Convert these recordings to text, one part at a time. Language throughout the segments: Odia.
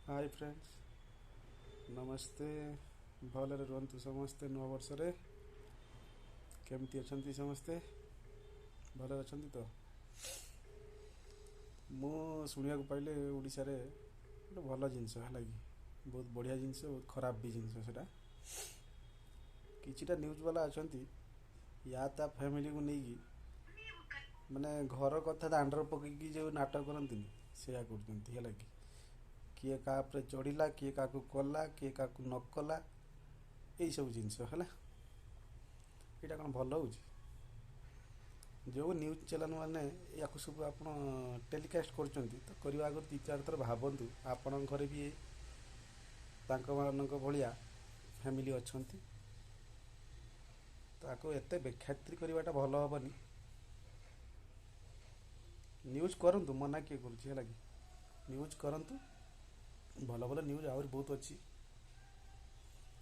हाय फ्रेंड्स, नमस्ते। भलରେ ରୁହନ୍ତୁ ସମସ୍ତେ। ନୂଆ ବର୍ଷରେ କେମିତି ଅଛନ୍ତି? ସମସ୍ତେ ଭଲରେ ଅଛନ୍ତି ତ? ମୁଁ ଶୁଣିବାକୁ ପାଇଲେ ଓଡ଼ିଶାରେ ଗୋଟେ ଭଲ ଜିନିଷ ହେଲା କି, ବହୁତ ବଢ଼ିଆ ଜିନିଷ, ବହୁତ ଖରାପ ବି ଜିନିଷ। ସେଇଟା କିଛିଟା ନ୍ୟୁଜ୍ ବାଲା ଅଛନ୍ତି, ୟା ତା ଫ୍ୟାମିଲିକୁ ନେଇକି ମାନେ ଘର କଥା ଦାଣ୍ଡରେ ପକେଇକି ଯେଉଁ ନାଟକ କରନ୍ତିନି, ସେଇଆ କରୁଛନ୍ତି ହେଲା କି। କିଏ କାହା ଉପରେ ଚଢ଼ିଲା, କିଏ କାହାକୁ କଲା, କିଏ କାହାକୁ ନ କଲା, ଏଇସବୁ ଜିନିଷ ହେଲା। ଏଇଟା କ'ଣ ଭଲ ହେଉଛି? ଯେଉଁ ନ୍ୟୁଜ୍ ଚ୍ୟାନେଲ୍ ମାନେ ୟାକୁ ସବୁ ଆପଣ ଟେଲିକାଷ୍ଟ କରୁଛନ୍ତି, ତ କରିବା ଆଗରୁ ଦୁଇ ଚାରି ଥର ଭାବନ୍ତୁ ଆପଣଙ୍କ ଘରେ ବି ତାଙ୍କମାନଙ୍କ ଭଳିଆ ଫ୍ୟାମିଲି ଅଛନ୍ତି। ତାକୁ ଏତେ ବେଖାତିର କରିବାଟା ଭଲ ହେବନି। ନ୍ୟୁଜ୍ କରନ୍ତୁ, ମନା କିଏ କରୁଛି ହେଲା କି। ନ୍ୟୁଜ୍ କରନ୍ତୁ, ଭଲ ଭଲ ନ୍ୟୁଜ୍ ଆହୁରି ବହୁତ ଅଛି।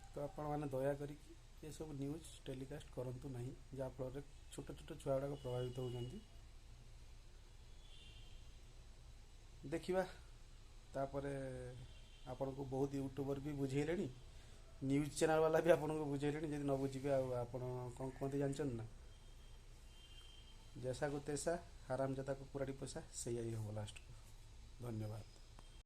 ତ ଆପଣମାନେ ଦୟାକରିକି ଏସବୁ ନ୍ୟୁଜ୍ ଟେଲିକାଷ୍ଟ କରନ୍ତୁ ନାହିଁ, ଯାହାଫଳରେ ଛୋଟ ଛୋଟ ଛୁଆ ଗୁଡ଼ାକ ପ୍ରଭାବିତ ହେଉଛନ୍ତି। ଦେଖିବା ତାପରେ ଆପଣଙ୍କୁ ବହୁତ ୟୁଟ୍ୟୁବର ବି ବୁଝେଇଲେଣି, ନ୍ୟୁଜ୍ ଚ୍ୟାନେଲ୍ ବାଲା ବି ଆପଣଙ୍କୁ ବୁଝେଇଲେଣି। ଯଦି ନ ବୁଝିବେ ଆଉ ଆପଣ କ'ଣ କୁହନ୍ତି ଜାଣିଛନ୍ତି ନା, ଜैସାକୁ ତେସା ହାରାମ ଜାଦାକୁ କୁରାଡ଼ି ପୋଷା, ସେଇଆ ହିଁ ହେବ ଲାଷ୍ଟକୁ। ଧନ୍ୟବାଦ।